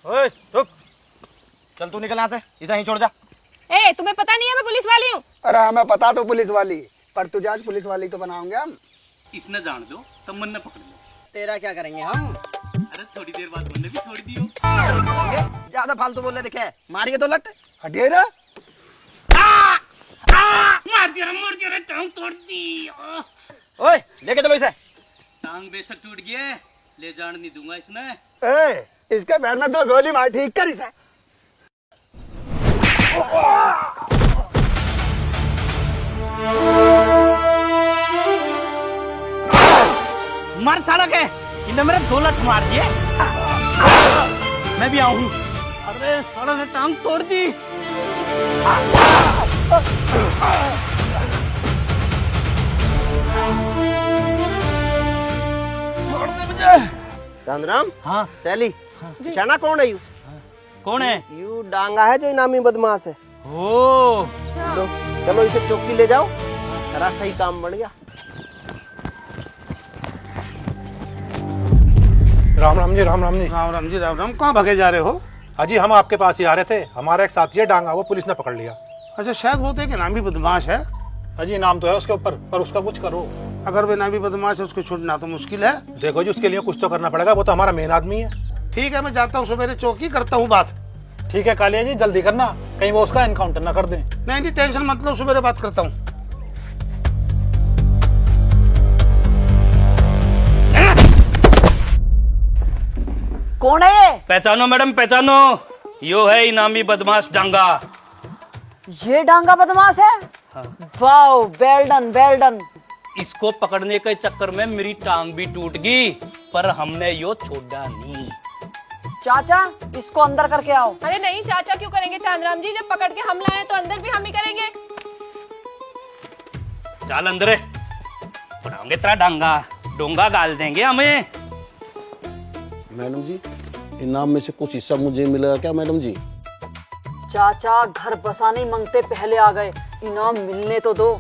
ओए रुक, चल तू निकल यहाँ से, इसे यहीं छोड़ जा। ए, तुम्हें पता नहीं है मैं पुलिस वाली हूँ? अरे हमें पता तो पुलिस वाली, पर तुझे आज पुलिस वाली तो बनाओगे हम। इसने जान दो तब मन न पकड़ लो। तेरा क्या करेंगे हम? अरे थोड़ी देर बाद मन ने भी छोड़ दियो। ज्यादा फालतू बोल रहे दिखे, मारिए तो लट। हटिए रे। मार दिया रे, टांग तोड़ दी। ओए लेके चलो इसे। टांग बेशक टूट गया, ले जान नहीं दूंगा इसने। ए, इसके पैर में 2 गोली मार, ठीक कर इसे। मार साला के, इन्हें मेरे 2 लत मार दिए। मैं भी आऊं। अरे साला ने टांग तोड़ दी। छोड़ दे मुझे। राम। हाँ सैली, शाना कौन है यू? कौन है? यू डांगा है जो इनामी बदमाश है। ओ लो, चलो इसे चौकी ले जाओ, तेरा सही काम बढ़ गया। राम राम जी, राम राम जी। राम राम जी, राम राम। कहाँ भागे जा रहे हो? अजी हम आपके पास ही आ रहे थे, हमारा एक साथी है डांगा, वो पुलिस ने पकड़ लिया। अच्छा, शायद वो तो एक इनामी बदमाश है। अजी नाम तो है उसके ऊपर, पर उसका कुछ करो। अगर वो इनामी बदमाश है, उसको छोड़ना तो मुश्किल है। देखो जी, उसके लिए कुछ तो करना पड़ेगा, वो तो हमारा मेन आदमी है। ठीक है, मैं जाता हूँ सवेरे चौकी, करता हूँ बात। ठीक है कालिया जी, जल्दी करना, कहीं वो उसका एनकाउंटर ना कर दें। नहीं टेंशन मत लो, सवेरे बात करता हूँ। कौन है ये? पहचानो मैडम, पहचानो। यो है इनामी बदमाश डांगा। ये डांगा बदमाश है? Wow, well done, well done. इसको पकड़ने के चक्कर में मेरी टांग भी टूट गई, पर हमने यो छोड़ा नहीं। चाचा, इसको अंदर करके आओ। अरे नहीं चाचा, क्यों करेंगे चांदराम जी? जब पकड़ के हम लाए तो अंदर भी हम ही करेंगे। चल अंदर, पढ़ाओगे तेरा डांगा, डोंगा गाल देंगे हमें। मैडम जी, इनाम में से कुछ हिस्सा मुझे मिलेगा क्या मैडम जी? चाचा, घर बसाने मांगते पहले आ गए, इनाम मिलने तो दो।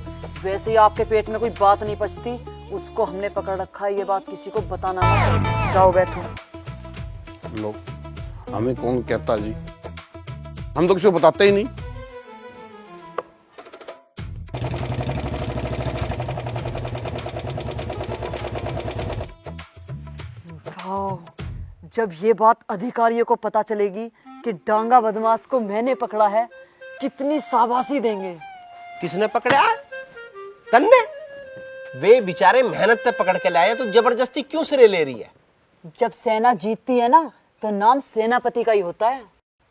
वैसे ही आपके पेट में कोई बात नहीं पचती, उसको हमने पकड़ रखा है, ये बात किसी को बताना मत। जाओ बैठो। लोग हमें कौन कहता जी, हम तो किसी को बताते ही नहीं। जब ये बात अधिकारियों को पता चलेगी कि डांगा बदमाश को मैंने पकड़ा है, कितनी शाबाशी देंगे। किसने पकड़ा? तन्ने? वे बेचारे मेहनत से पकड़ के लाए, तो जबरदस्ती क्यों सिरे ले रही है? जब सेना जीतती है ना, तो नाम सेनापति का ही होता है।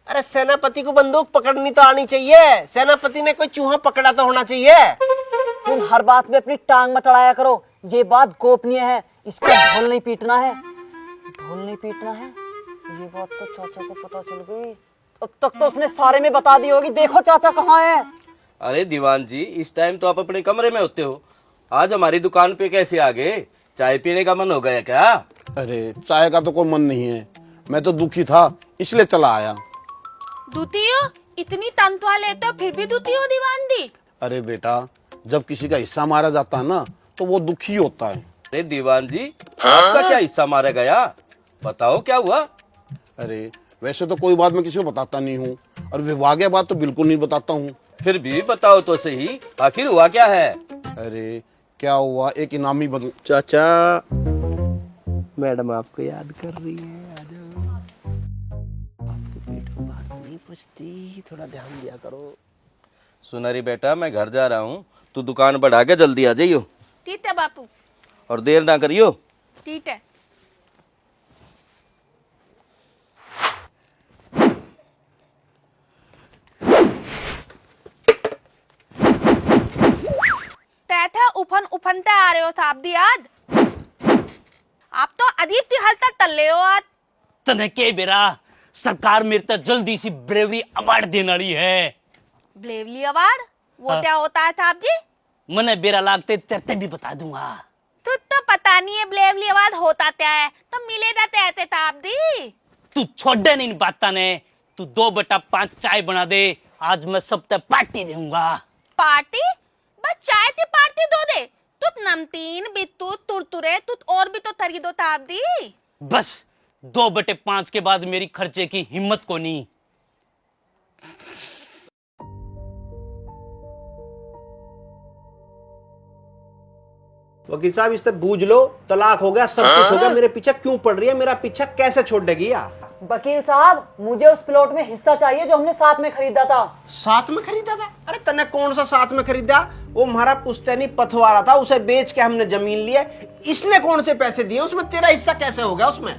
अरे सेनापति को बंदूक पकड़नी तो आनी चाहिए, सेनापति ने कोई चूहा पकड़ा तो होना चाहिए। तुम हर बात में अपनी टांग मत अड़ाया करो, ये बात गोपनीय है, इसका ढोल नहीं पीटना है। ढोल नहीं पीटना है, ये बात तो चाचा को पता चल गई, अब तक तो उसने सारे में बता दी होगी। देखो चाचा कहाँ है। अरे दीवान जी, इस टाइम तो आप अपने कमरे में होते हो, आज हमारी दुकान पे कैसे आ गए? चाय पीने का मन हो गया क्या? अरे चाय का तो कोई मन नहीं है, मैं तो दुखी था इसलिए चला आया। दूती हो? इतनी तनख्वाह लेते हो फिर भी दूती हो दीवान दी? अरे बेटा, जब किसी का हिस्सा मारा जाता है ना, तो वो दुखी होता है। अरे दीवान जी, आपका क्या हिस्सा मारा गया? बताओ क्या हुआ? अरे वैसे तो कोई बात मैं किसी को बताता नहीं हूँ, और विभागीय बात तो बिल्कुल नहीं बताता हूँ। फिर भी बताओ तो सही, आखिर हुआ क्या है? अरे क्या हुआ, एक इनामी चाचा, मैडम आपको याद कर रही है, आपके पेट में बात नहीं पचती, थोड़ा ध्यान दिया करो। सुनरी बेटा, मैं घर जा रहा हूँ, तू दुकान बढ़ा के जल्दी आ जाइयो। ठीक है बापू। और देर ना करियो। ठीक है। तैथे उफन उफनते आ रहे हो साहब दी आज। आप तो अजीब सी हालत तल्ले हो आज। तने के बेरा सरकार मेरे तक जल्दी सी ब्रेवरी अवार्ड देने रही है। Bravely award? वो क्या होता है साहब जी? मने बेरा लागते तेरे भी बता दूंगा। तो पता नहीं है ब्रेवली अवार्ड होता क्या है, तो मिले जाते ऐसे साहब दी। तू छोड़े नहीं बात ने, तू 2/5 चाय बना दे, आज मैं सब तक पार्टी दूंगा। पार्टी? बस चाय की पार्टी दो दे। तुत नमकीन बिट्टू तुरतुरे तुत और भी तो तरी दो ताप दी। बस 2/5 के बाद मेरी खर्चे की हिम्मत को नहीं। वकील साहब इससे बूझ लो, तलाक हो गया, सब कुछ हो गया, मेरे पीछे क्यों पड़ रही है, मेरा पीछा कैसे छोड़ देगी आप? वकील साहब, मुझे उस प्लॉट में हिस्सा चाहिए जो हमने साथ में खरीदा था। साथ में खरीदा था? अरे तने कौन सा साथ में खरीदा? वो हमारा पुश्तैनी पथवारा था, उसे बेच के हमने जमीन ली है। इसने कौन से पैसे दिए उसमें? तेरा हिस्सा कैसे हो गया उसमें?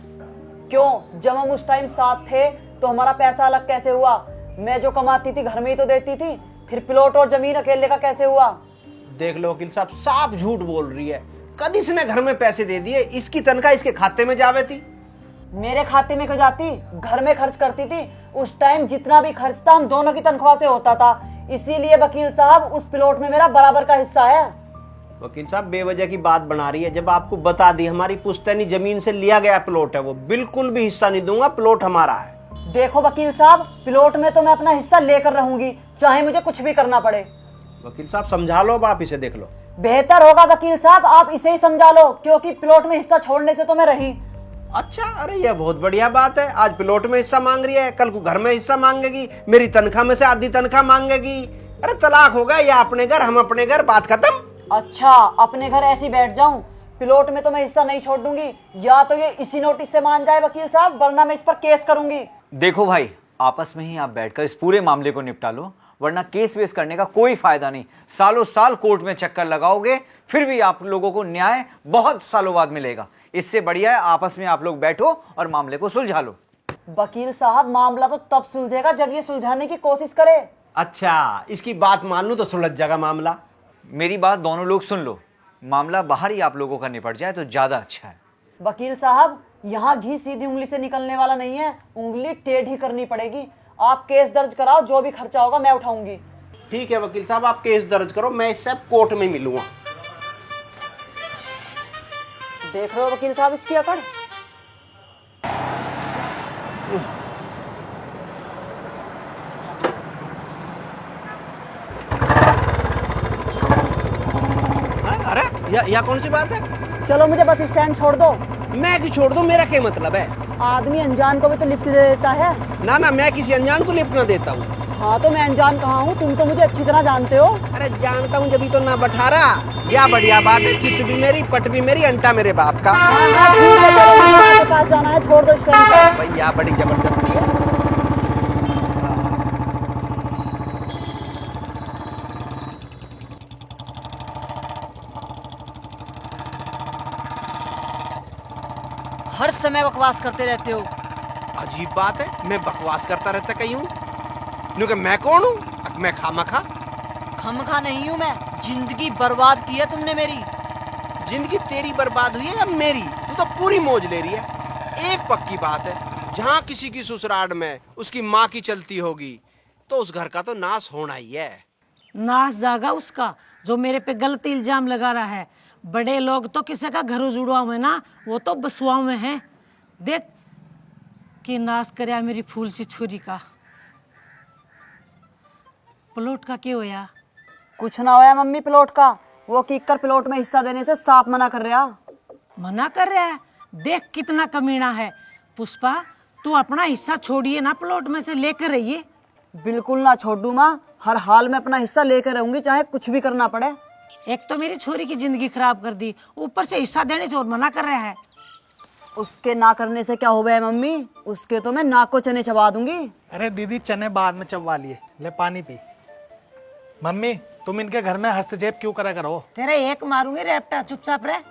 क्यों, जब हम उस टाइम साथ थे तो हमारा पैसा अलग कैसे हुआ? मैं जो कमाती थी घर में ही तो देती थी, फिर प्लॉट और जमीन अकेले का कैसे हुआ? देख लो वकील साहब, साफ झूठ बोल रही है। कद इसने घर में पैसे दे दिए, इसकी तनख्वाह इसके खाते में जावे थी। मेरे खाते में क्यों जाती? घर में खर्च करती थी। उस टाइम जितना भी खर्च था हम दोनों की तनख्वाह से होता था, इसीलिए वकील साहब उस प्लॉट में मेरा बराबर का हिस्सा है। वकील साहब बेवजह की बात बना रही है, जब आपको बता दी हमारी पुश्तैनी जमीन से लिया गया प्लॉट है, वो बिल्कुल भी हिस्सा नहीं दूंगा, प्लॉट हमारा है। देखो वकील साहब, प्लॉट में तो मैं अपना हिस्सा लेकर रहूंगी, चाहे मुझे कुछ भी करना पड़े। वकील साहब समझा लो, अब आप इसे देख लो। बेहतर होगा वकील साहब आप इसे ही समझा लो, क्योंकि प्लॉट में हिस्सा छोड़ने से तो मैं रही। अच्छा, अरे ये बहुत बढ़िया बात है। आज प्लॉट में हिस्सा मांग रही है, कल को घर में हिस्सा मांगेगी, मेरी तनख्वाह में से आधी तनख्वाह मांगेगी। अरे तलाक हो गया, या अपने घर हम अपने घर, बात खत्म। अच्छा, अपने घर ऐसी बैठ जाऊं? प्लॉट में तो मैं हिस्सा नहीं छोड़ दूंगी, या तो ये इसी नोटिस से मान जाए वकील साहब, वरना मैं इस पर केस करूंगी। देखो भाई, आपस में ही आप बैठकर इस पूरे मामले को निपटा लो, वरना केस वेस करने का कोई फायदा नहीं। सालों साल कोर्ट में चक्कर लगाओगे, फिर भी आप लोगों को न्याय बहुत सालों बाद मिलेगा। इससे बढ़िया है आपस में आप लोग बैठो और मामले को सुलझा लो। वकील साहब, मामला तो तब सुलझेगा जब ये सुलझाने की कोशिश करे। अच्छा, इसकी बात मान लूं तो सुलझ जाएगा मामला। मेरी बात दोनों लोग सुन लो, मामला बाहर ही आप लोगों का निपट जाए तो ज्यादा अच्छा है। वकील साहब, यहाँ घी सीधी उंगली से निकलने वाला नहीं है, उंगली टेढ़ी करनी पड़ेगी। आप केस दर्ज कराओ, जो भी खर्चा होगा मैं उठाऊंगी। ठीक है वकील साहब, आप केस दर्ज करो, मैं इससे कोर्ट में मिलूंगा। देख रहे हो वकील साहब इसकी अकड़? अरे या कौन सी बात है? चलो मुझे बस स्टैंड छोड़ दो। मैं क्यों छोड़ दूं, मेरा क्या मतलब है? आदमी अनजान को भी तो लिफ्ट दे देता है। ना ना, मैं किसी अनजान को लिफ्ट ना देता हूँ। हाँ तो मैं अनजान कहाँ हूँ, तुम तो मुझे अच्छी तरह जानते हो। अरे जानता हूँ जब तो ना बठारा। या बढ़िया बात है, चिट भी मेरी, पट भी मेरी, अंटा मेरे बाप का। हाँ, ठीक है, चलो मुझे के पास जाना है, छोड़ दो स्टैंड पर। भैया बड़ी जबरदस्ती है। हर समय बकवास करते रहते हो। अजीब बात है, मैं बकवास करता रहता कहीं हूँ? क्योंकि मैं कौन हूँ? मैं खामखा? खमखा नहीं हूँ मैं, जिंदगी बर्बाद की है तुमने मेरी। जिंदगी तेरी बर्बाद हुई है या मेरी? तू तो पूरी मौज ले रही है। एक पक्की बात है, जहाँ किसी की ससुराल में उसकी माँ की चलती होगी तो उस घर का तो नाश होना ही है। नाश जागा उसका जो मेरे पे गलत इल्जाम लगा रहा है। बड़े लोग तो किसी का घर उजुड़वा में ना, वो तो बसुआ में है। देख कि नाश करया मेरी फूल सी छुरी का। प्लॉट का क्या होया? कुछ ना होया मम्मी, प्लॉट का वो किकर प्लॉट में हिस्सा देने से साफ मना कर रहा। मना कर रहा है? देख कितना कमीना है। पुष्पा, तू अपना हिस्सा छोड़िए ना, प्लॉट में से लेकर रहिए। बिल्कुल ना छोड़ू माँ, हर हाल में अपना हिस्सा लेकर रहूंगी, चाहे कुछ भी करना पड़े। एक तो मेरी छोरी की जिंदगी खराब कर दी, ऊपर से हिस्सा देने से और मना कर रहा है। उसके ना करने से क्या हो गया मम्मी, उसके तो मैं नाक को चने चबा दूंगी। अरे दीदी, चने बाद में चबवा लिए, ले पानी पी। मम्मी, तुम इनके घर में हस्तक्षेप क्यों करा करो? तेरे एक मारूंगी रेपटा, चुपचाप रह।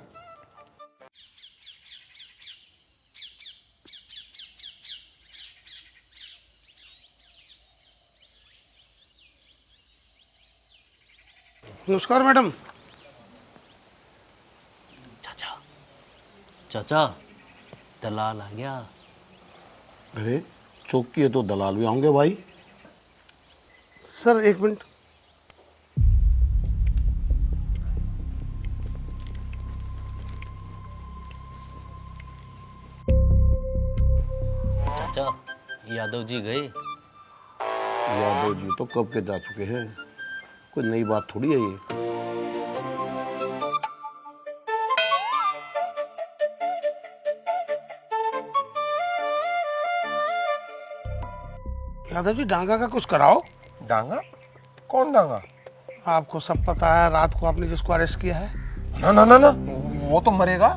नमस्कार मैडम। चाचा चाचा, दलाल आ गया। अरे चौकी है तो दलाल भी आएंगे भाई। सर एक मिनट। चाचा, यादव जी गए? यादव जी तो कब के जा चुके हैं, कोई नई बात थोड़ी है ये। यादव जी डांगा का कुछ कराओ। डांगा? कौन डांगा? आपको सब पता है, रात को आपने जिसको अरेस्ट किया है। ना ना ना ना, वो तो मरेगा।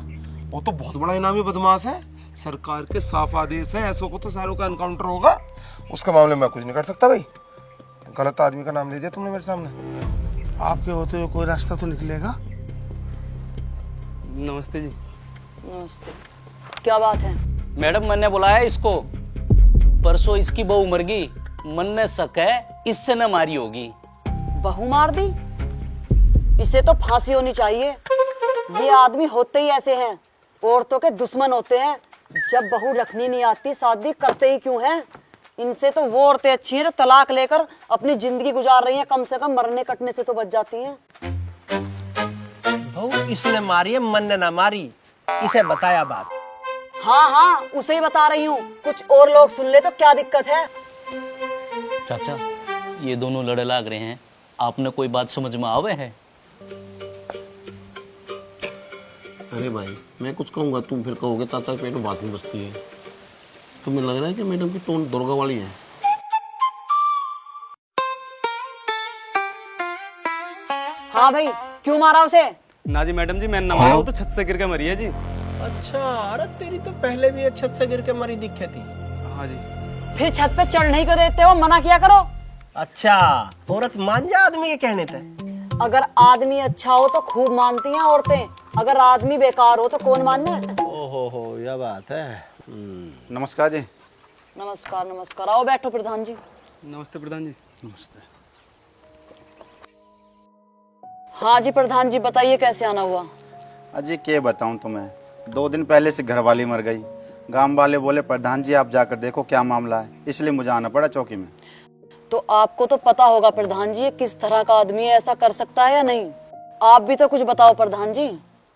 वो तो बहुत बड़ा इनामी बदमाश है। सरकार के साफ आदेश है, ऐसों को तो सारों का एनकाउंटर होगा। उसके मामले में कुछ नहीं कर सकता भाई। गलत आदमी का नाम ले दिया तुमने मेरे सामने। आपके होते हुए कोई रास्ता तो निकलेगा। नमस्ते जी। नमस्ते। क्या बात है? मैडम मैंने बुलाया इसको, परसों इसकी बहू मर गई, मन में शक है इससे न मारी होगी। बहू मार दी? इसे तो फांसी होनी चाहिए। ये आदमी होते ही ऐसे हैं, औरतों के दुश्मन होते हैं। जब बहू रखनी नहीं आती शादी करते ही क्यों हैं? इनसे तो वो औरतें अच्छी हैं जो तलाक लेकर अपनी जिंदगी गुजार रही हैं, कम से कम मरने कटने से तो बच जाती हैं। बहू इसने मारी है, मन ने ना मारी। इसे बताया बात। हाँ हाँ, उसे ही बता रही हूँ। कुछ और लोग सुन ले तो क्या दिक्कत है? चाचा ये दोनों लड़े लाग रहे हैं, आपने कोई बात समझ में आवे है? अरे भाई मैं कुछ कहूँगा तुम फिर कहोगे चाचा के पेट में बात नहीं बसती है। तुम्हें लग रहा है कि मैडम की टोन दुर्गा वाली है? हाँ भाई, क्यों मारा उसे? ना जी मैडम जी, मैं न मारा, वो तो छत से गिर के मरी है जी। अच्छा, अरे तेरी तो पहले भी छत से गिर के मरी दिखे थी। हाँ जी। फिर छत पे चढ़ने क्यों देते हो? मना किया करो। अच्छा, औरत मान जा आदमी के कहने पे। अगर आदमी अच्छा हो तो खूब मानती हैं औरतें, अगर आदमी बेकार हो तो कौन मानना है? ओहो, यह बात है। नमस्कार जी। नमस्कार नमस्कार। आओ बैठो प्रधान जी। नमस्ते प्रधान जी। नमस्ते। हाँ जी प्रधान जी, बताइए कैसे आना हुआ? अजी क्या बताऊं तुम्हें, 2 दिन पहले से घरवाली मर गई। गांव वाले बोले प्रधान जी आप जाकर देखो क्या मामला है, इसलिए मुझे आना पड़ा चौकी में। तो आपको तो पता होगा प्रधान जी, ये किस तरह का आदमी है, ऐसा कर सकता है या नहीं? आप भी तो कुछ बताओ प्रधान जी।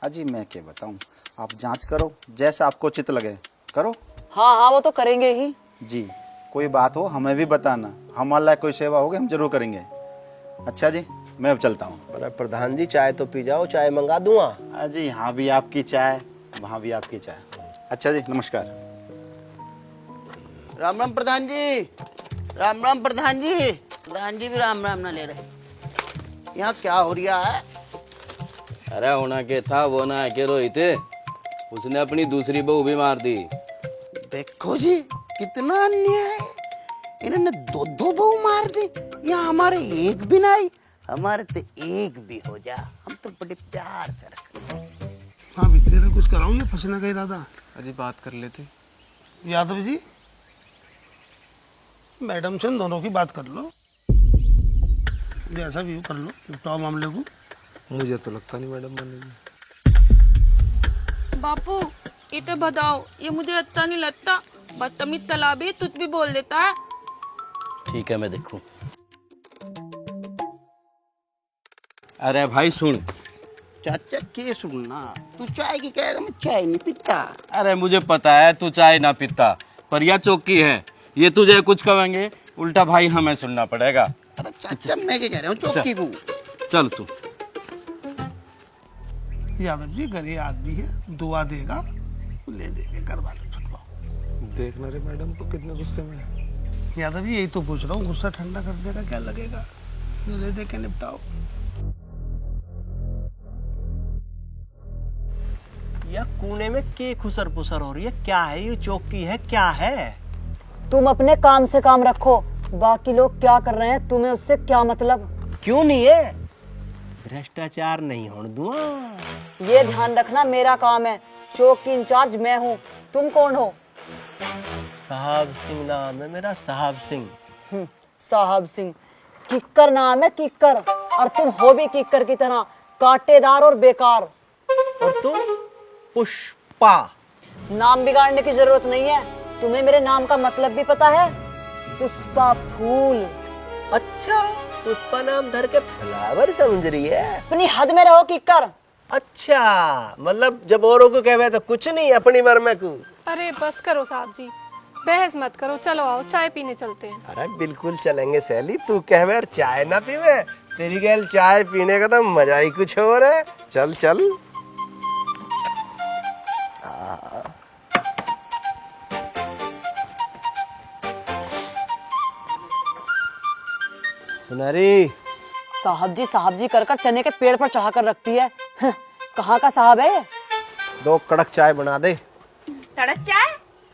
अजी मैं क्या बताऊं, आप जांच करो, जैसा आपको उचित लगे करो। हाँ हाँ, वो तो करेंगे ही जी। कोई बात हो हमें भी बताना, हमारा कोई सेवा होगी हम जरूर करेंगे। अच्छा जी, मैं अब चलता हूँ। प्रधान जी चाय तो पी जाओ, चाय मंगा दूंगा। अजी यहाँ भी आपकी चाय, वहाँ भी आपकी चाय। अच्छा जी, नमस्कार। राम राम प्रधान जी। राम राम प्रधान जी। प्रधान जी भी राम राम ना ले रहे। यहाँ क्या हो रहा है? अरे होना के था वो ना के रोहित, उसने अपनी दूसरी बहू भी मार दी। देखो जी कितना अन्याय है, इन्होंने 2 बहू मार दी। यहाँ हमारे एक भी नहीं, हमारे तो एक भी हो जा, हम तो बड़े प्यार से रखते। हाँ भी तेरे कुछ कराऊं या फंसने का इरादा? अजी बात कर लेते। यादव जी, मैडम से इन दोनों की बात कर लो, जैसा भी हो कर लो, निपटाओ मामले को। मुझे तो लगता नहीं मैडम बनेगी। बापू ये तो बताओ, ये मुझे अच्छा नहीं लगता। बदतमीज तालाब है, तुझ भी बोल देता है। ठीक है मैं देखूं। अरे भाई सुन। चाचा के सुनना, तू चाय की कहेगा, मैं चाय नहीं पीता। अरे मुझे पता है तू चाय ना पीता, पर यह चौकी है, ये तुझे कुछ कहेंगे उल्टा भाई हमें सुनना पड़ेगा। अरे चाचा मैं क्या कह रहा हूँ, चौकी को। चल तू। यादव जी गरीब आदमी है, दुआ देगा, ले देंगे, घर वाले छुटवाओ। देखना रे मैडम को कितने गुस्से में है। यादव जी यही तो पूछ रहा हूँ, गुस्सा ठंडा करने का क्या लगेगा? ले दे के निपटाओ। यह कोने में के खुसर पुसर हो रही है? क्या है ये? चौकी है क्या है? तुम अपने काम से काम रखो, बाकी लोग क्या कर रहे हैं तुम्हें उससे क्या मतलब? क्यों नहीं है? भ्रष्टाचार नहीं होने दूंगा। ये ध्यान रखना, मेरा काम है, चौकी इंचार्ज मैं हूँ। तुम कौन हो? साहब सिंह नाम है मेरा, साहब सिंह। साहब सिंह? किक्कर नाम है, किक्कर। और तुम हो भी किक्कर की तरह, कांटेदार और बेकार। और तुम? पुष्पा। नाम बिगाड़ने की जरूरत नहीं है, तुम्हें मेरे नाम का मतलब भी पता है? पुष्पा फूल। अच्छा, पुष्पा नाम धर के फ्लावर समझ रही है? अपनी हद में रहो किक्कर। अच्छा, मतलब जब औरों को कहवे तो कुछ नहीं, अपनी मर में को। अरे बस करो साहब जी, बहस मत करो, चलो आओ चाय पीने चलते हैं। अरे बिल्कुल चलेंगे सैली, तू कहवे और चाय ना पीवे, तेरी गैल चाय पीने का तो मजा ही कुछ और है। चल चल। सुनहरी। साहब जी कर कर चने के पेड़ पर चढ़ा कर रखती है। कहाँ का साहब है? 2 कड़क चाय बना दे। तड़क चाय?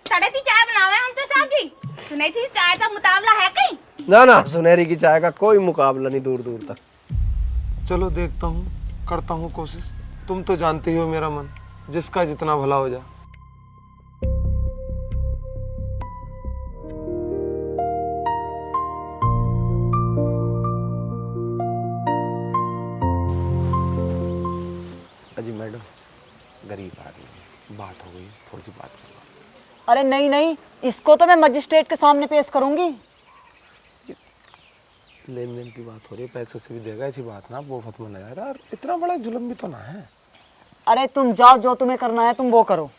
तड़क की चाय बनावे हम तो साहब जी। सुनाई थी चाय का मुकाबला है कहीं? ना ना, सुनहरी की चाय का कोई मुकाबला नहीं दूर दूर तक। चलो देखता हूँ, करता हूँ कोशिश। तुम तो जानते ही हो मेरा मन, जिसका जितना भला हो जा। अजी मैडम, गरीब आदमी, बात हो गई, थोड़ी सी बात करो। अरे नहीं नहीं, इसको तो मैं मजिस्ट्रेट के सामने पेश करूंगी। लेन देन की बात हो रही है, पैसों से भी देगा, ऐसी बात ना, वो फत मना यार, इतना बड़ा जुल्म भी तो ना है। अरे तुम जाओ, जो तुम्हें करना है तुम वो करो।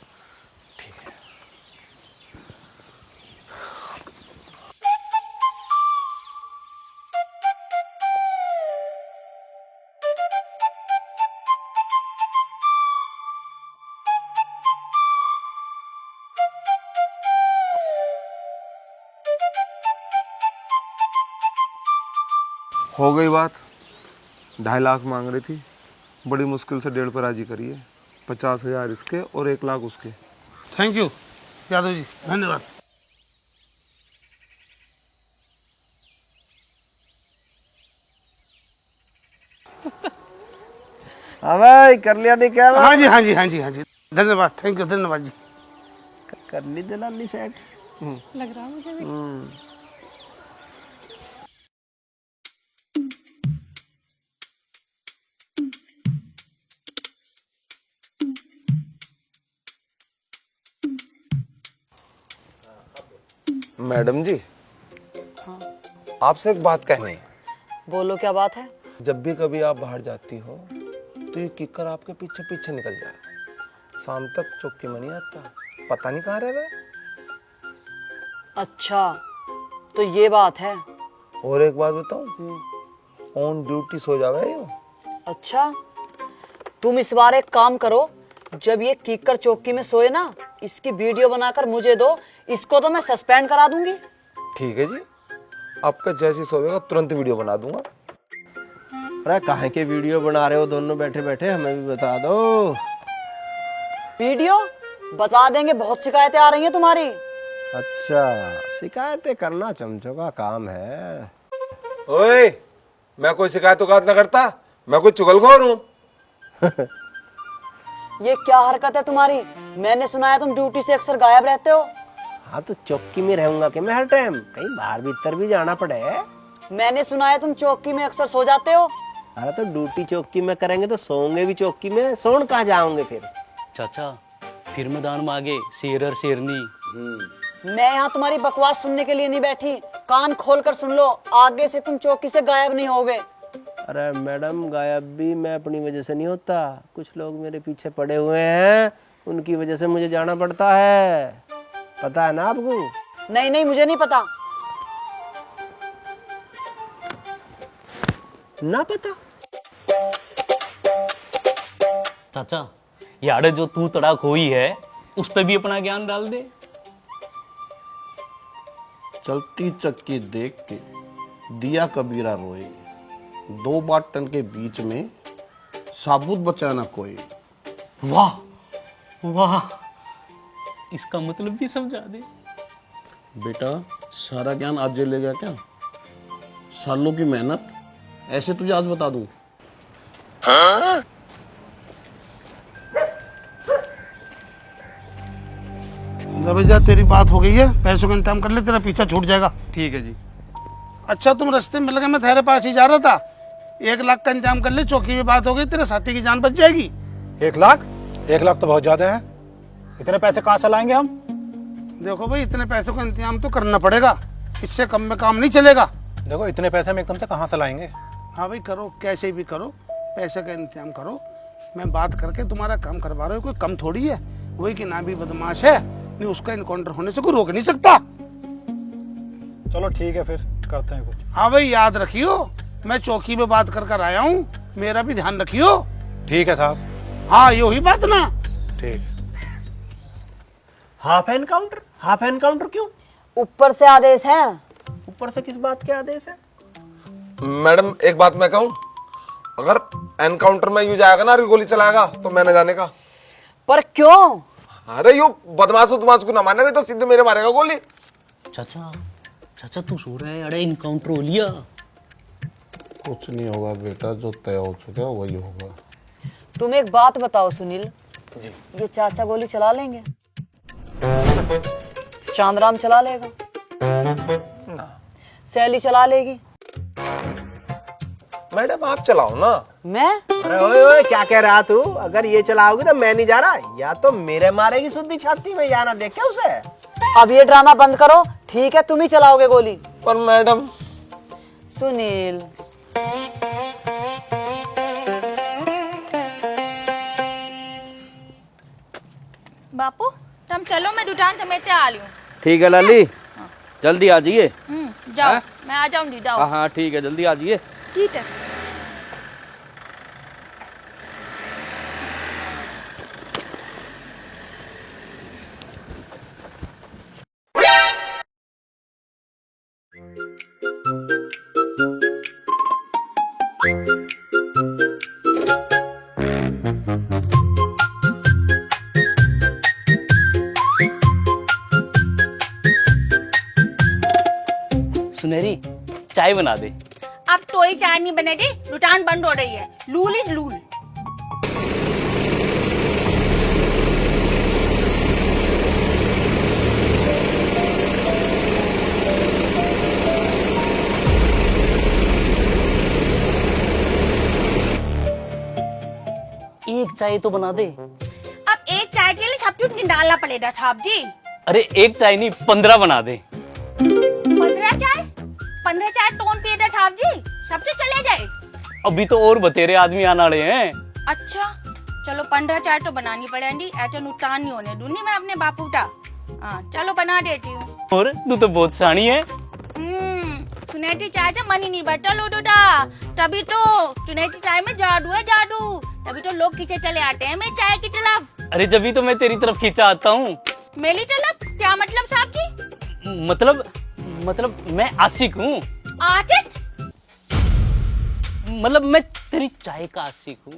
हो गई बात। 2.5 लाख मांग रही थी, बड़ी मुश्किल से 1.5 पर राजी करिए। 50,000 इसके और 1 लाख उसके। थैंक यू यादव जी, धन्यवाद। हाँ भाई, कर लिया दे क्या? हाँ जी हाँ जी हाँ जी हाँ जी, धन्यवाद, थैंक यू, धन्यवाद जी। कर ली दलाली सेट। लग रहा मुझे भी। मैडम जी, आपसे एक बात कहनी है। बोलो, क्या बात है? जब भी कभी आप बाहर जाती हो तो ये किक्कर आपके पीछे पीछे निकल जाए। शाम तक चौकी में नहीं आता, पता नहीं कहाँ रह गए। अच्छा, तो ये बात है। और एक बात बताऊं, ऑन ड्यूटी सो जावे यो। अच्छा, तुम इस बार एक काम करो, जब ये कीकर चौकी में सोए ना, इसकी वीडियो बनाकर मुझे दो, इसको तो मैं सस्पेंड करा दूंगी। ठीक है जी, आपका जैसी सोएगा तुरंत वीडियो बना दूंगा। अरे काहे के वीडियो बना रहे हो दोनों बैठे बैठे, हमें भी बता दो। वीडियो बता देंगे, बहुत शिकायतें आ रही हैं तुम्हारी। अच्छा, शिकायतें करना चमचों का काम है। ओए, मैं कोई शिकायत ना करता, मैं कोई चुगलखोर हूँ। ये क्या हरकत है तुम्हारी? मैंने सुना है तुम ड्यूटी से अक्सर गायब रहते हो। हाँ तो चौकी में रहूंगा कि मैं हर टाइम, कहीं बाहर भीतर भी जाना पड़े। मैंने सुना है तुम चौकी में अक्सर सो जाते हो। अरे तो ड्यूटी चौकी में करेंगे तो सोएंगे भी चौकी में, सोन कहाँ जाओगे फिर? चाचा, फिर मैदान में आगे शेर और शेरनी। मैं यहाँ तुम्हारी बकवास सुनने के लिए नहीं बैठी, कान खोल कर सुन लो, आगे से तुम चौकी से गायब नहीं होगे। अरे मैडम, गायब भी मैं अपनी वजह से नहीं होता, कुछ लोग मेरे पीछे पड़े हुए हैं, उनकी वजह से मुझे जाना पड़ता है, पता है ना आपको? नहीं नहीं, मुझे नहीं पता। ना पता? चाचा, यार जो तू तड़ाक हुई है, उस पे भी अपना ज्ञान डाल दे। चलती चक्की देख के दिया कबीरा रोए, 2 बाटन के बीच में साबुत बचा ना कोई। वाह वाह, इसका मतलब भी समझा दे। बेटा, सारा ज्ञान आज ले गया क्या? सालों की मेहनत ऐसे तुझे आज बता दूं? भैया, तेरी बात हो गई है, पैसों का इंतजाम कर ले, तेरा पीछा छूट जाएगा। ठीक है जी। अच्छा, तुम रास्ते में मिल गए, मैं तेरे पास ही जा रहा था। 1 लाख का इंतजाम कर ले, चौकी में बात हो गई, तेरे साथी की जान बच जाएगी। 1 लाख? 1 लाख तो बहुत ज्यादा है, इतने पैसे कहाँ से लाएंगे हम? देखो भाई, इतने पैसों का इंतजाम तो करना पड़ेगा, इससे कम में काम नहीं चलेगा। देखो, इतने पैसे हम एकदम से कहाँ से लाएंगे? हाँ भाई, करो, कैसे भी करो, पैसे का इंतजाम करो। मैं बात करके तुम्हारा काम करवा रहा हूँ, कोई कम थोड़ी है। वही कि ना भी बदमाश है, नहीं उसका इनकाउंटर होने से कोई रोक नहीं सकता। चलो ठीक है, फिर करते हैं कुछ। हाँ भाई, याद रखियो, मैं चौकी में बात कर आया हूँ, मेरा भी ध्यान रखियो। ठीक है साहब। हाँ, ये ही बात ना। ठीक। Half encounter? हाफ एनकाउंटर क्यों? ऊपर से आदेश है। ऊपर से किस बात के आदेश है? मैडम एक बात मैं कहूँ, अगर एनकाउंटर में यूं जाएगा ना गोली चलाएगा तो मैंने जाने का। पर क्यों? अरे यू बदमाश को ना मानेगा तो सीधे मेरे मारेगा गोली। चाचा चाचा तू सो रहा है? अरे इनकाउंटर हो लिया। कुछ नहीं होगा बेटा, जो तय हो चुका है वही होगा। तुम एक बात बताओ सुनील जी, ये चाचा गोली चला लेंगे? चांदराम चला लेगा? ना। सैली चला लेगी? मैडम आप चलाओ ना। मैं? अरे ओए ओए क्या कह रहा तू? अगर ये चलाओगी तो मैं नहीं जा रहा, या तो मेरे मारेगी सुद्दी छाती में, या ना देख क्या उसे। अब ये ड्रामा बंद करो, ठीक है? तुम ही चलाओगे गोली। पर मैडम। सुनील बापू तुम चलो, मैं दुकान समेट से आ रही हूँ। ठीक है लाली, जल्दी आ जाइए। जाओ, मैं आ जाऊंगी, जाओ। हाँ ठीक है, जल्दी आ जाइए। ठीक है। सुनहरी चाय बना दे। अब तो ही चाय नहीं बनेगी, दुकान बंद हो रही है। Lol is lol. एक चाय तो बना दे। अब एक चाय के लिए सब कुछ निकालना पड़ेगा साहब जी। अरे एक चाय नहीं 15 बना दे। 15 चाय? 15 चाय कौन पिएगा साहब जी? सब तो चले जाए। अभी तो और बतेरे आदमी आने वाले हैं। अच्छा चलो 15 चाय तो बनानी पड़ेगी, ऐसा नुकसान नहीं होने दूंगी मैं अपने बापू का। हाँ चलो बना देती हूँ। और तू तो बहुत सानी है। चुनेटी चाय से मन ही नहीं बटा लो डोडा, तभी तो चुनेटी चाय में जादू है जादू, तभी तो लोग खींचे चले आते हैं मेरी चाय की तरफ। अरे जब भी तो मैं तेरी तरफ खींचा आता हूँ। मेरी तरफ क्या मतलब साहब जी? मतलब मैं आशिक हूँ। आशिक? मतलब मैं तेरी चाय का आशिक हूँ।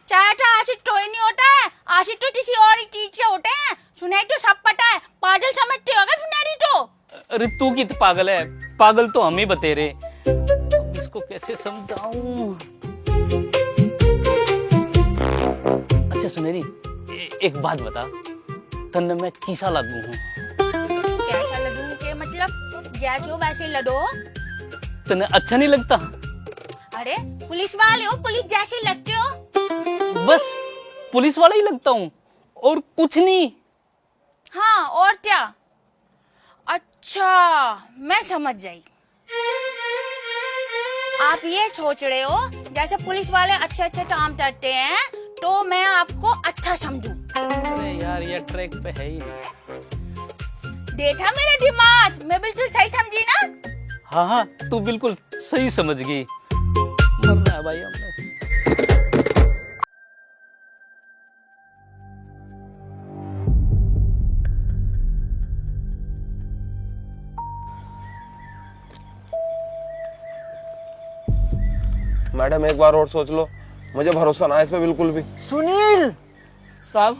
चाय का आशिक तो ही नहीं होता है, आशिक तो किसी और ही चीज से होते हैं। सुनेरी तो सब पता है, पागल समझते होगा सुनेरी तो। अरे तू कितना पागल है? पागल तो हम ही बतेरे। अब इसको कैसे समझाऊं? अच्छा सुनेरी एक बात बता, तन्ने मैं किसा लगू हूँ? कैसा लगूं के मतलब? जैसे हो वैसे ही लड़ो। तन्ने अच्छा नहीं लगता? अरे पुलिस वाले हो, पुलिस जैसे लगते हो। बस पुलिस वाला ही लगता हूँ और कुछ नहीं। हाँ और क्या? अच्छा मैं समझ गई। आप ये सोच रहे हो जैसे पुलिस वाले अच्छे अच्छे काम करते हैं तो मैं आपको अच्छा समझूं। अरे यार ये ट्रैक पे है ही नहीं। देखा मेरा दिमाग, मैं बिल्कुल सही समझी ना? हाँ तू बिल्कुल सही समझ गई। मरना है भाई हमने। मैडम एक बार और सोच लो, मुझे भरोसा ना है इस पे बिल्कुल भी। सुनील साहब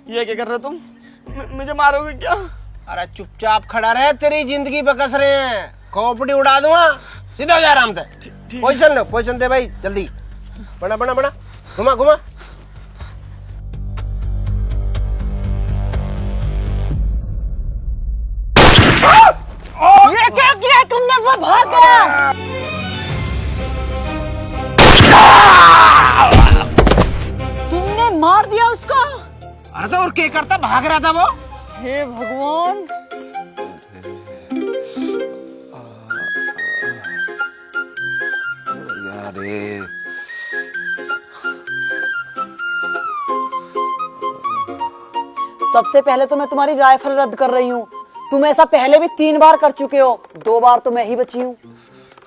ये क्या कर रहे हो तुम? मुझे मारोगे क्या? अरे चुपचाप खड़ा रहे, तेरी जिंदगी पे कस रहे हैं, खोपड़ी उड़ा दूंगा। सीधा हो जा आराम से। पोजीशन लो, पोजीशन दे भाई जल्दी। बना बना बना, घुमा घुमा। ये क्या किया तुमने? वो भाग गया। तुमने मार दिया उसको? अरे तो और क्या करता, भाग रहा था वो। हे भगवान। अरे सबसे पहले तो मैं तुम्हारी राइफल रद्द कर रही हूँ। तुम ऐसा पहले भी 3 बार कर चुके हो, 2 बार तो मैं ही बची हूँ।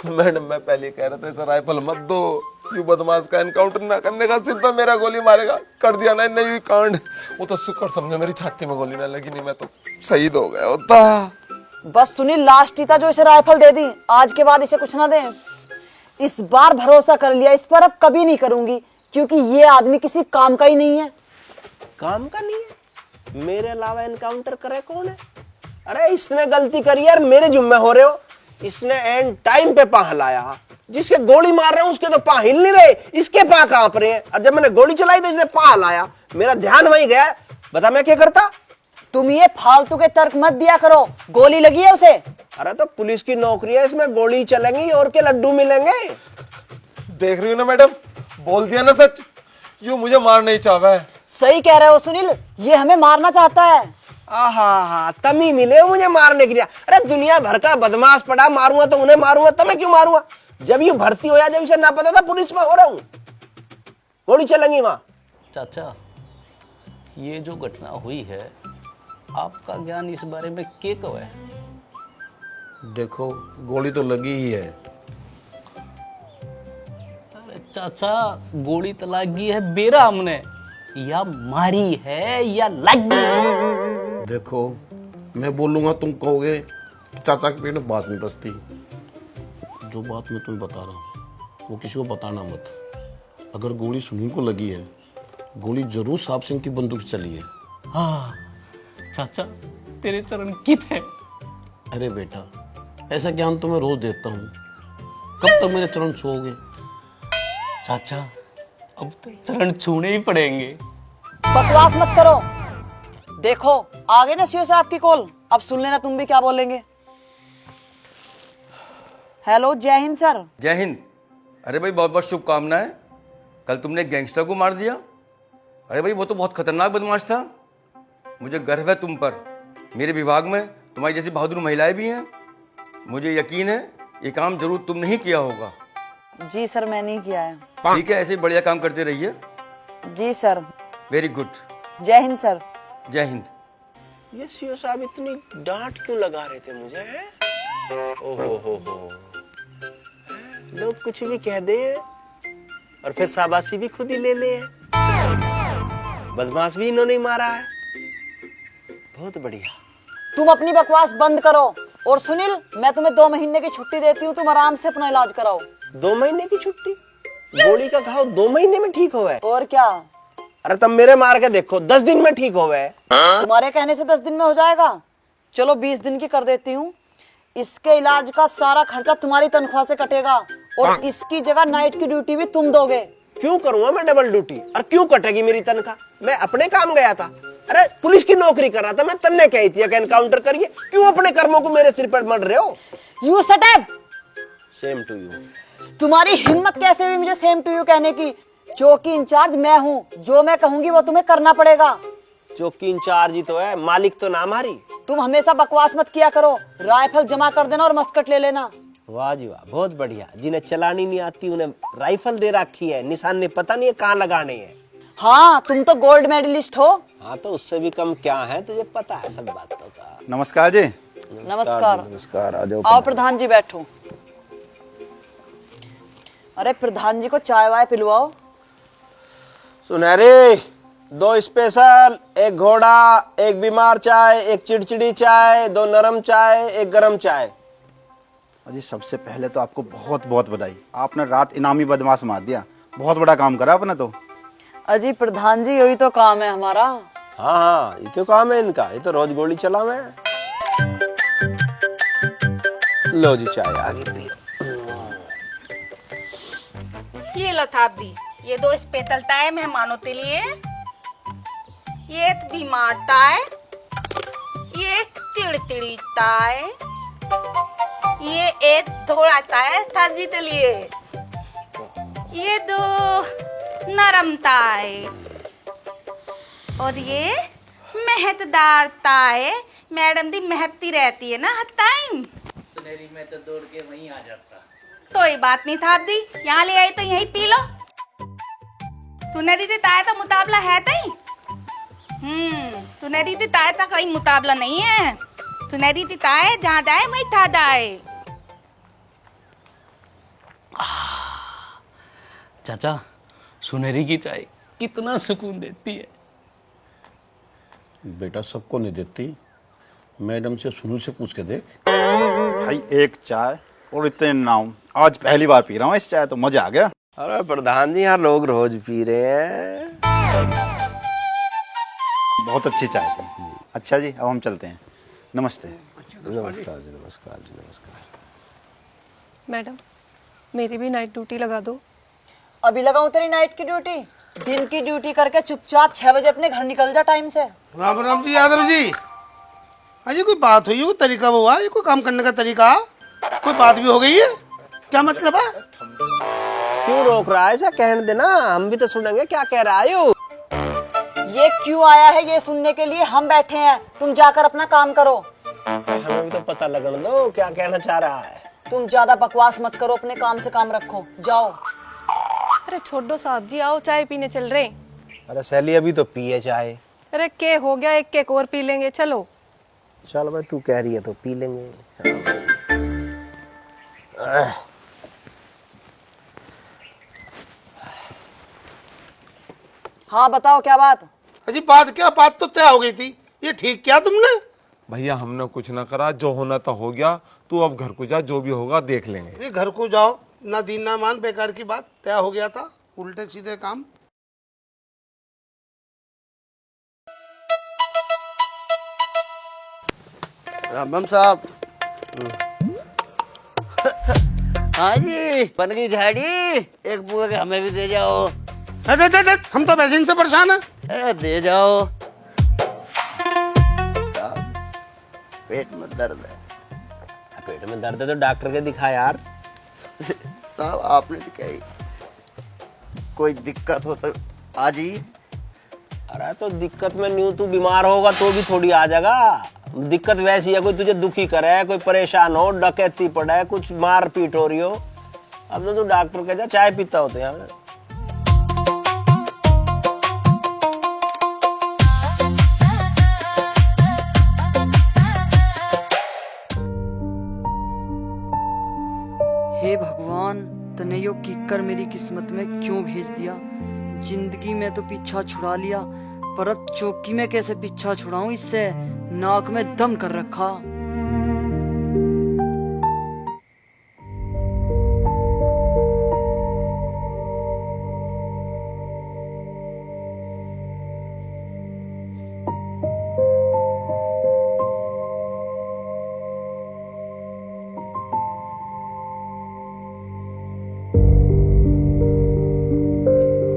मैडम मैं पहले कह रहा था इसे राइफल मत दो, यू बदमाश का एनकाउंटर ना करने का, सीधा मेरा गोली मारेगा। कर दिया ना नहीं कांड। वो तो शुक्र समझो मेरी छाती में गोली ना लगी, नहीं मैं तो शहीद हो गया होता। बस सुनील लास्ट ही था जो इसे राइफल दे दी, आज के बाद इसे कुछ ना दें। इस बार भरोसा कर लिया, इस पर अब कभी नहीं करूंगी, क्योंकि ये आदमी किसी काम का ही नहीं है। काम का नहीं है? मेरे अलावा एनकाउंटर करे कौन है? अरे इसने गलती करी यार, मेरे जुम्मे हो रहे हो। इसने एंड टाइम पे पाह लाया। जिसके गोली मार रहे हैं उसके तो पाह हिल नहीं रहे, इसके पाह कांप रहे हैं। और जब मैंने गोली चलाई तो इसने पाह लाया, मेरा ध्यान वहीं गया। बता मैं क्या करता? तुम ये फालतू के तर्क मत दिया करो, गोली लगी है उसे। अरे तो पुलिस की नौकरी है, इसमें गोली चलेंगी और के लड्डू मिलेंगे। देख रही हो ना मैडम, बोल दिया ना सच, यूं मुझे मार नहीं चाहा है। सही कह रहे हो सुनील, ये हमें मारना चाहता है। आहा, तमी मिले हो मुझे मारने के लिए। अरे दुनिया भर का बदमाश पड़ा, मारूंगा तो उन्हें मारूंगा, तुम्हें क्यों मारूंगा? जब ये भर्ती हो या जब इसे ना पता था पुलिस में हो रहा हूं, गोली चलेंगी वहां। चाचा, ये जो घटना हुई है, आपका ज्ञान इस बारे में क्या कहो है? देखो, गोली तो लगी ही है। अरे चाचा, गोली तो लगी है बेरा हमने, या मारी है या लगी। देखो, मैं बोलूंगा तुम कहोगे चाचा के पेट में बात नहीं बसती। जो बात मैं तुम्हें बता रहा हूँ वो किसी को बताना मत। अगर गोली सुनील को लगी है, गोली जरूर साहब सिंह की बंदूक से चली है। हाँ चाचा, तेरे चरण कित है। अरे बेटा, ऐसा ज्ञान तो मैं रोज देता हूँ, कब तक मेरे चरण छूओगे? चाचा, अब तो चरण छूने ही पड़ेंगे। बकवास मत करो। देखो आ गए ना सीओ साहब की कॉल, अब सुन लेना तुम भी क्या बोलेंगे। हेलो, जय हिंद सर। जय हिंद। अरे भाई बहुत बहुत शुभकामनाएं। कल तुमने गैंगस्टर को मार दिया। अरे भाई वो तो बहुत खतरनाक बदमाश था। मुझे गर्व है तुम पर। मेरे विभाग में तुम्हारी जैसी बहादुर महिलाएं भी हैं। मुझे यकीन है ये काम जरूर तुमने ही किया होगा। जी सर, मैंने ही किया है। ठीक है, ऐसे ही बढ़िया काम करते रहिए। जी सर। Very good. जय हिंद सर। जय हिंद। ये सीओ साहब इतनी डांट क्यों लगा रहे थे मुझे? हैं? ओहो, लोग कुछ भी कह दे और फिर शाबाशी भी खुद ही ले ले। बदमाश भी इन्होंने मारा है। बहुत बढ़िया। तुम अपनी बकवास बंद करो। और सुनील, मैं तुम्हें 2 महीने की छुट्टी देती हूँ, तुम आराम से अपना इलाज कराओ। 2 महीने की छुट्टी? गोली का घाव 2 महीने में ठीक हो गए? और क्या? अरे तब मेरे मार के देखो, 10 दिन में ठीक हो गए। तुम्हारे कहने से 10 दिन में हो जाएगा? चलो 20 दिन की कर देती हूँ। इसके इलाज का सारा खर्चा तुम्हारी तनख्वाह से कटेगा, और इसकी जगह नाइट की ड्यूटी भी तुम दोगे। क्यों करूंगा मैं डबल ड्यूटी, और क्यों कटेगी मेरी तनख्वाह? मैं अपने काम गया था। अरे पुलिस की नौकरी कर रहा था मैं, तन्ने कही थी कि एनकाउंटर करिए। क्यों अपने कर्मों को मेरे सिर पर मर रहे हो? You shut up. Same to you. तुम्हारी हिम्मत कैसे हुई मुझे सेम टू यू कहने की? चौकी इंचार्ज मैं हूँ, जो मैं कहूंगी वो तुम्हें करना पड़ेगा। चौकी इंचार्ज ही तो है, मालिक तो ना मारी। तुम हमेशा बकवास मत किया करो। राइफल जमा कर देना और मस्कट ले लेना। वाह जी वाह, बहुत बढ़िया। जिन्हें चलानी नहीं आती उन्हें राइफल दे रखी है, निशान ने पता नहीं है कहाँ लगाने हैं। हाँ, तुम तो गोल्ड मेडलिस्ट हो। हाँ तो उससे भी कम क्या है, तुझे पता है सब बातों का। नमस्कार जी। नमस्कार। नमस्कार, आ जाओ। आओ प्रधान जी, बैठो। अरे प्रधान जी को चाय वाय पिलवाओ। सुनहरे, 2 स्पेशल, 1 घोड़ा, 1 बीमार चाय, 1 चिड़चिड़ी चाय, 2 नरम चाय, 1 गरम चाय। अजी सबसे पहले तो आपको बहुत बहुत बधाई, आपने रात इनामी बदमाश मार दिया। बहुत बड़ा काम करा आपने तो। अजी प्रधान जी, यही तो काम है हमारा। हाँ, ये तो काम है इनका, ये तो रोज गोली चला मैं। लो जी चाय आगे पियो। ये लो थाप दी, ये 2 स्पेशल चाय मेहमानों के लिए, ये बीमार चाय, ये चिड़चिड़ी चाय, ये 1 थोड़ा चाय थाजी के लिए, ये 2 नरम चाय, और ये मेहतदार चाय। मैडम दी मेहती रहती है ना हर टाइम। सुनहरी में तो दौड़ के वहीं आ जाता। कोई बात नहीं थाप दी, यहाँ ले आई तो यहीं पी लो। सुनहरी दी ताए तो मुकाबला है तई। सुनहरी दी ताए तो कोई मुकाबला नहीं है। सुनहरी दी ताए जहाँ जाए वहीं था जाए। चाचा, सुनहरी की चाय कितना सुकून देती है। बेटा सबको नहीं देती, मैडम से सुनील से पूछ के देख। भाई एक चाय और इतने नाम, आज पहली बार पी रहा हूँ इस चाय, तो मजा आ गया। अरे प्रधान जी, यहाँ लोग रोज पी रहे हैं। बहुत अच्छी चाय थी। अच्छा जी, अब हम चलते हैं। नमस्ते। नमस्कार जी, नमस्कार जी, नमस्कार। मैडम, मेरी भी नाइट ड्यूटी लगा दो। अभी लगाऊं तेरी नाइट की ड्यूटी? दिन की ड्यूटी करके चुपचाप 6 बजे अपने घर निकल जा टाइम से। राम राम जी यादव जी। अजय कोई बात हुई, कोई तरीका हुआ, ये कोई काम करने का तरीका, कोई बात भी हो गई है, क्या मतलब है? क्यों रोक रहा है? ऐसा कहने देना, हम भी तो सुनेंगे क्या कह रहा है। ये क्यों आया है ये सुनने के लिए? हम बैठे हैं, तुम जाकर अपना काम करो। हमें भी तो पता लगने दो क्या कहना चाह रहा है। तुम ज्यादा बकवास मत करो, अपने काम से काम रखो, जाओ। अरे छोड़ो साहब जी, आओ चाय पीने चल रहे। अरे सैली, अभी तो पिए चाय। अरे के हो गया, एक केक और पी लेंगे, चलो। चल भाई, तू कह रही है तो पी लेंगे। हाँ बताओ क्या बात? अजी बात क्या, बात तो तय हो गई थी, ये ठीक किया तुमने? भैया हमने कुछ ना करा, जो होना तो हो गया। तू अब घर को जा, जो भी होगा देख लेंगे। ये घर को जाओ, ना दीन ना मान, बेकार की बात, तय हो गया था, उल्टे सीधे काम। रामबम साहब। हाँ जी, बन गई झाड़ी, एक बुआ के हमें भी दे जाओ। हम तो वैसे से परेशान है। अरे दे जाओ। पेट में दर्द है। पेट में दर्द है तो डॉक्टर के दिखा यार। साहब आपने दिखाई, कोई दिक्कत हो तो आ जाइए। अरे तो दिक्कत में न्यू तू बीमार होगा तो भी थोड़ी आ जाएगा। दिक्कत वैसी है, कोई तुझे दुखी करे, कोई परेशान हो, डकैती पड़ा है, कुछ मार पीट हो रही हो, अब तो तू डॉक्टर के जा, चाय पीता होते यहाँ। हे भगवान, तने यो किक्कर मेरी किस्मत में क्यों भेज दिया? जिंदगी में तो पीछा छुड़ा लिया, पर अब चौकी में कैसे पीछा छुड़ाऊं इससे? नाक में दम कर रखा।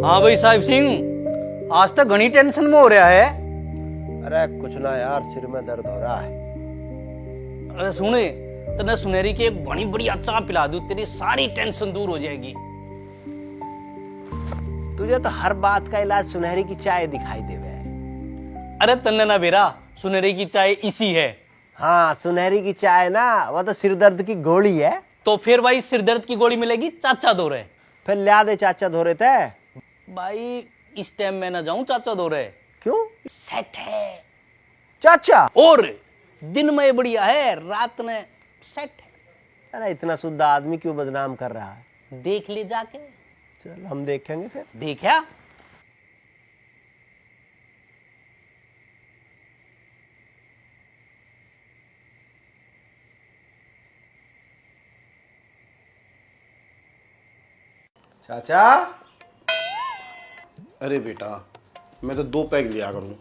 हाँ भाई साहिब सिंह, आज तक घनी टेंशन में हो रहा है। अरे कुछ ना यार, सिर में दर्द हो रहा है। अरे सुने, तने सुनहरी की एक बड़ी बढ़िया चाय पिला दूं, तेरी सारी टेंशन दूर हो जाएगी। तुझे तो हर बात का इलाज सुनहरी की चाय दिखाई देवे। अरे तन्ने ना बेरा, सुनहरी की चाय इसी है। हाँ, सुनहरी की चाय ना, वो तो सिर दर्द की गोली है। तो फिर भाई सिर दर्द की गोली मिलेगी चाचा दो रहे। फिर लिया दे चाचा धो रहे थे। भाई इस टाइम मैं ना जाऊं चाचा दो रहे। क्यों? सेट है चाचा। और दिन में बढ़िया है, रात में सेट है। अरे इतना शुद्ध आदमी क्यों बदनाम कर रहा है? देख ले जाके। चल हम देखेंगे फिर। देखा? चाचा। अरे बेटा, मैं तो 2 पैक लिया करूं,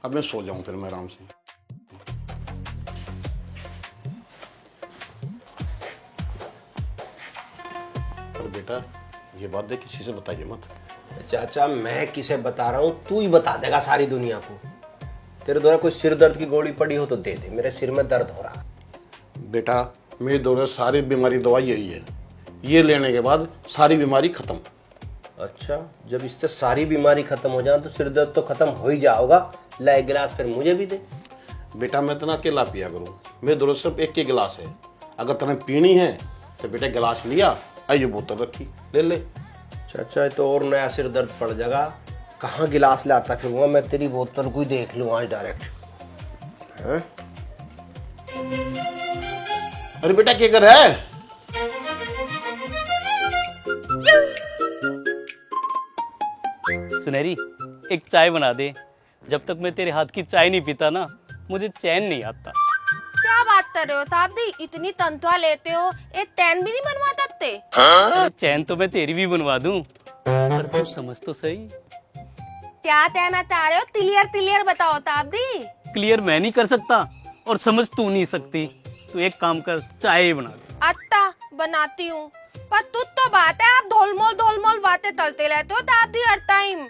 अब मैं सो जाऊं फिर मैं आराम से। पर बेटा ये बात देख किसी से बताइए मत। चाचा मैं किसे बता रहा हूँ, तू ही बता देगा सारी दुनिया को। तेरे द्वारा कोई सिर दर्द की गोली पड़ी हो तो दे दे, मेरे सिर में दर्द हो रहा। बेटा मेरे द्वारा सारी बीमारी दवाई यही है, ये लेने के बाद सारी बीमारी खत्म। अच्छा, जब इससे सारी बीमारी खत्म हो जाए तो सिर दर्द तो खत्म हो ही जाओगा। ला एक गिलास फिर मुझे भी दे। बेटा मैं इतना अकेला पिया करूँ, मेरे द्वारा सिर्फ एक के गिलास है, अगर तुम्हें पीनी है तो बेटा गिलास लिया, आइए बोतल रखी, ले ले। चाचा तो और नया सिर दर्द पड़ जाएगा, कहाँ गिलास लाता फिरूंगा मैं, तेरी बोतल को ही देख लूँ आज डायरेक्ट। अरे बेटा क्या कर रहा है? सुनहरी एक चाय बना दे, जब तक मैं तेरे हाथ की चाय नहीं पीता ना मुझे चैन नहीं आता। कर रहे हो साहब दी? इतनी तनख्वाह लेते हो, एक टैन भी नहीं बनवा सकते? अरे चैन तो मैं तेरी भी बनवा दूं, पर तू समझ तो सही। क्या कहना चाह रहे हो? क्लियर क्लियर बताओ साहब दी। क्लियर मैं नहीं कर सकता और समझ तू नहीं सकती। तू एक काम कर, चाय ही बना दे। अच्छा बनाती हूँ, पर तू तो बात है, आप धोलमोल बातें तलते रहते हो साहब दी हर टाइम।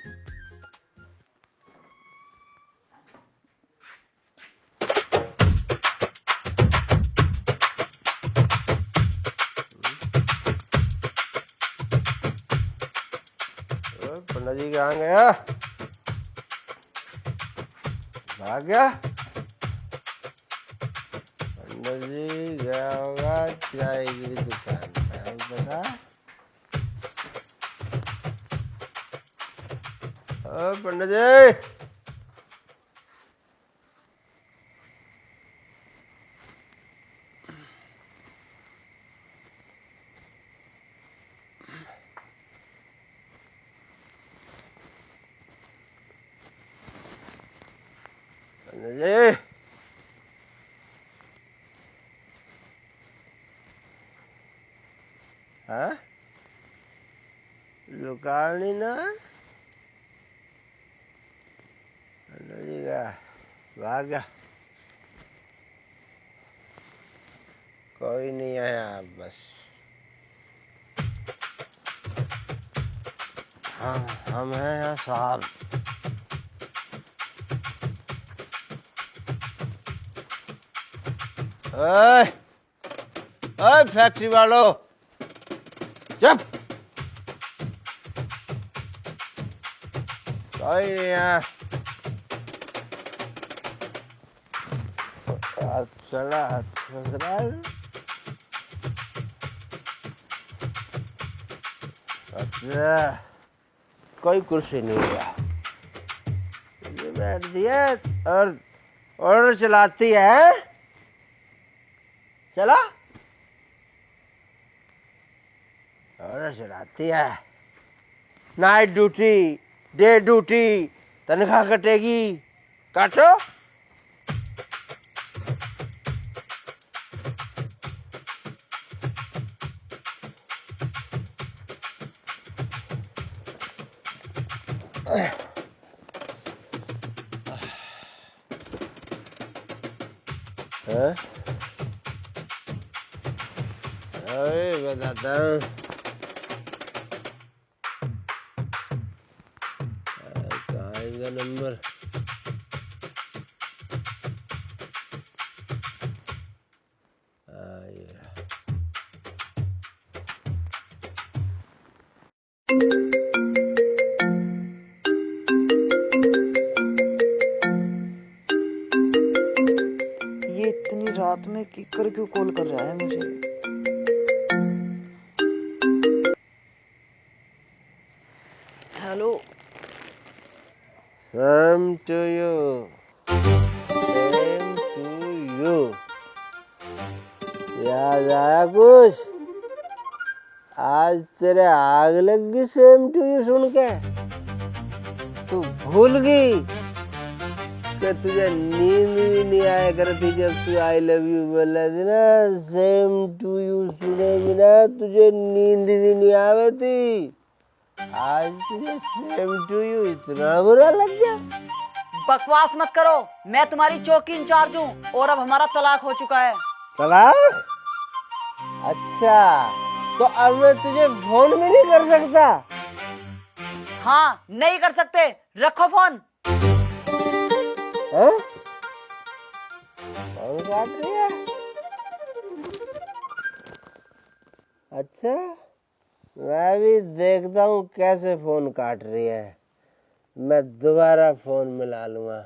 पंडा जी कहाँ गया? भाग गया? पंडा जी गया होगा चाय की दुकान पे, पता? ओ पंडा जी, पंडा जी, हाँ? लुकानी ना? पंडा जी गया, भाग गया। कोई नहीं आया, बस हम हैं यहाँ साहब। ओए ओए फैक्ट्री वालों, चुप। कोई नहीं यहाँ। चला अच्छा, कोई कुर्सी नहीं है, ये बैठ दिया और ऑर्डर चलाती है। चला ऑर्डर चलाती है। नाइट ड्यूटी, डे ड्यूटी, तनख्वाह कटेगी, काटो। हाँ? अरे बताता हूँ, कहाँ इनका नंबर? ये इतनी रात में किकर क्यों कॉल कर रहा है मुझे? Hello. Same to you. Same to you. याद आया कुछ? आज तेरे आग लग गई सेम टू यू सुन के? तू भूल गई कि तुझे नींद भी नहीं आया करती जब तू आई लव यू बोला थी ना? सेम टू यू सुने बिना तुझे नींद भी नहीं आवे थी। आज तुझे सेम टू यू इतना बुरा लग गया? बकवास मत करो, मैं तुम्हारी चौकी इंचार्ज हूँ और अब हमारा तलाक हो चुका है। तलाक? अच्छा, तो अब मैं तुझे फोन भी नहीं कर सकता? हाँ, नहीं कर सकते, रखो फोन। हैं? फोन काट दिया? अच्छा, मैं भी देखता हूँ कैसे फोन काट रही है। मैं दोबारा फोन मिला लूंगा।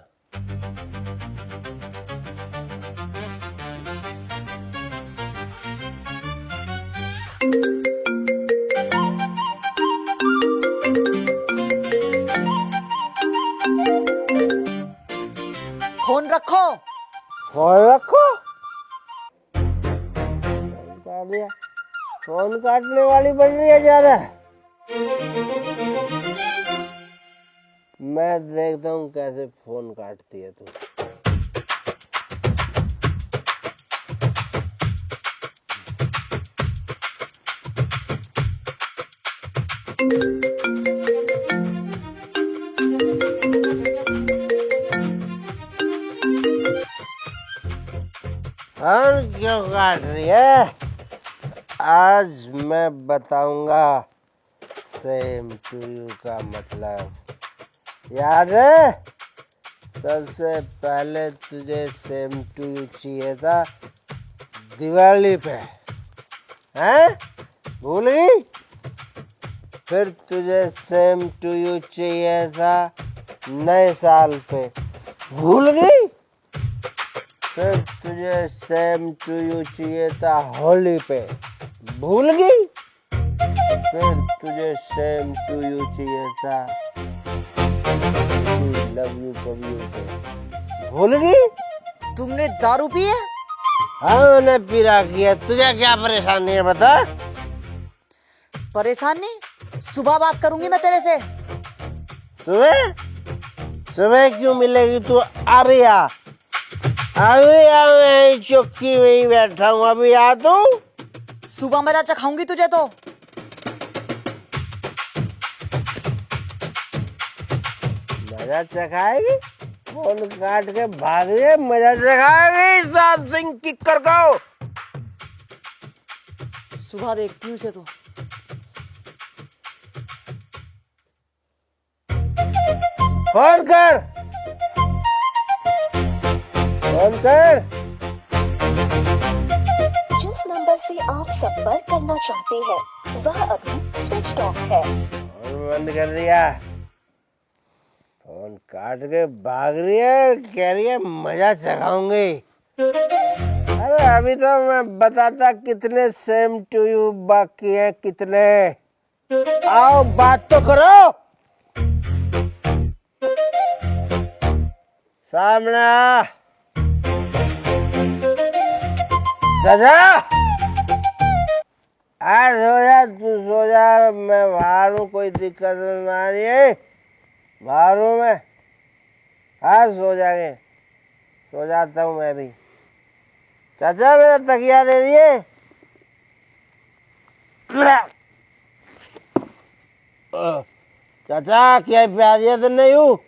फोन रखो। फोन रखो? फोन काट दिया। फोन काटने वाली बन रही है ज्यादा। मैं देखता हूँ कैसे फोन काटती है तू। और क्यों काट रही है? आज मैं बताऊंगा सेम टू यू का मतलब। याद है? सबसे पहले तुझे सेम टू यू चाहिए था दिवाली पे, हैं? भूल गई? फिर तुझे सेम टू यू चाहिए था नए साल पे, भूल गई? फिर तुझे सेम टू यू चाहिए था होली पे, भूल गई? फिर तुझे सेम टू यू चाहिए था लव यू कभी पे, भूल गई? तुमने दारू पी है? हाँ मैंने पी रखी है। तुझे क्या परेशानी है बता? परेशानी? सुबह बात करूंगी मैं तेरे से। सुबह? सुबह क्यों मिलेगी तू? अभी आ, अभी आ, मैं चौकी में ही बैठा हूँ, अभी आ तू। सुबह मेरा चखाऊंगी तुझे तो। मजा चखाएगी? फोन काट के भाग रही, मजा चखाएगी साहब सिंह किक्कर को। सुबह देखती हूँ इसे तो। फोन कर, फोन कर। जिस नंबर से आप संपर्क करना चाहते हैं वह अभी स्विच ऑफ है। फोन बंद कर दिया। फोन काट के भाग रही है, कह रही है मजा चखाऊंगी। अरे अभी तो मैं बताता कितने सेम टू यू बाकी है, कितने। आओ बात तो करो। सामने आ। सजा आज सो जा, तू सो जा, मैं बाहर हूँ, कोई दिक्कत नहीं आ रही है। बाहर हूँ मैं, हाँ सो जाएंगे, सो जाता हूँ मैं भी। चाचा मेरा तकिया दे दिए। चाचा क्या प्याज दिया तो नहीं हूँ,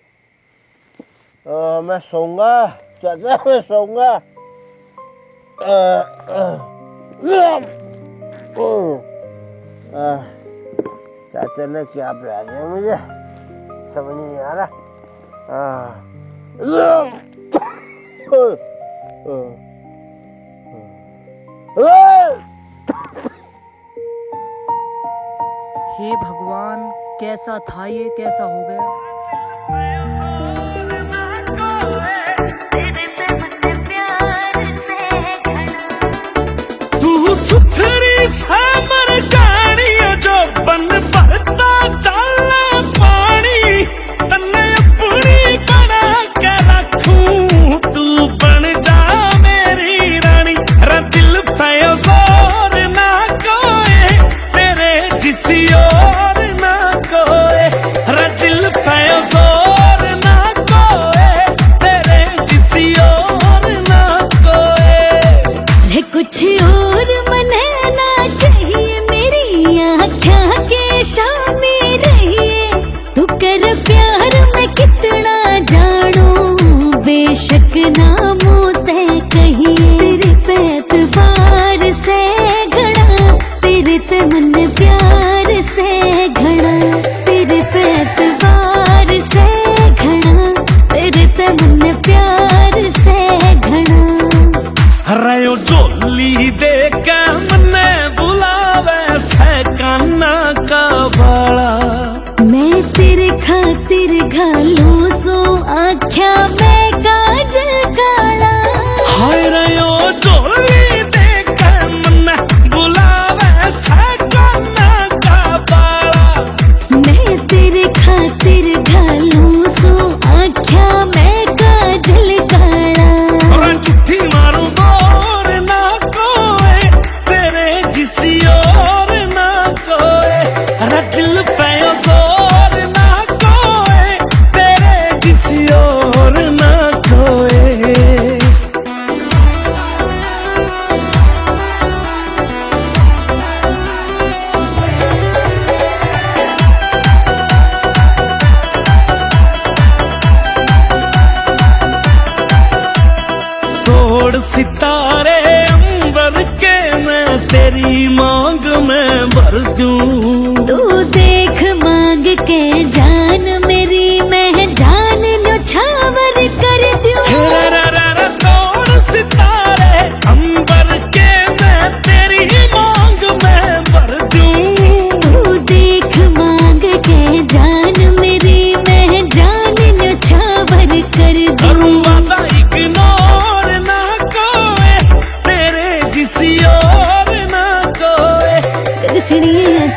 मैं सोऊंगा चाचा, मैं सोऊंगा। चाचा ने क्या प्यार दिया मुझे समझ नहीं आ रहा। हे भगवान, कैसा था ये, कैसा हो गया। तू सुथरी सामर जानी जो बन भरता चाला पानी, तन्ने अपनी बना के रखूं, तू बन जा मेरी रानी। रा दिल पे जोर ना कोए तेरे जिसी और ना कोए, रा दिल पे जोर ना कोए तेरे जिसी और ना कोए। कुछ और मने ना चाहिए, मेरी आँखों के सामने रहिए। तू कर प्यार मैं कितना जानू, बेशक नामों तय कहिए। तेरे पे एतबार से घड़ा, तेरे पे मन प्यार से घड़ा, तेरे पे एतबार से घड़ा, तेरे पे मन प्यार से घड़ा। रयो जोली दे के मने बुलावे सहकाना का बाड़ा, मैं तेरे खातिर घालू सो आख्या मैं काजल काला। हाय रयो जोली दे के मने बुलावे सहकाना का बाड़ा, मैं तेरे खातिर घालू सो आख्या मैं काजल सितारे अंबर के मैं तेरी मांग में भर दूं। तू देख मांग के जान मेरी मैं जान न्योछावर कर दूं। तोड़ सितारे अंबर के मैं तेरी मांग में भर दूं। तू देख मांग के जान मेरी मैं जान न्योछावर कर दूं। करूं वादा इग्नोर ना कोई तेरे जिसी और ना कोई। कर सुनिए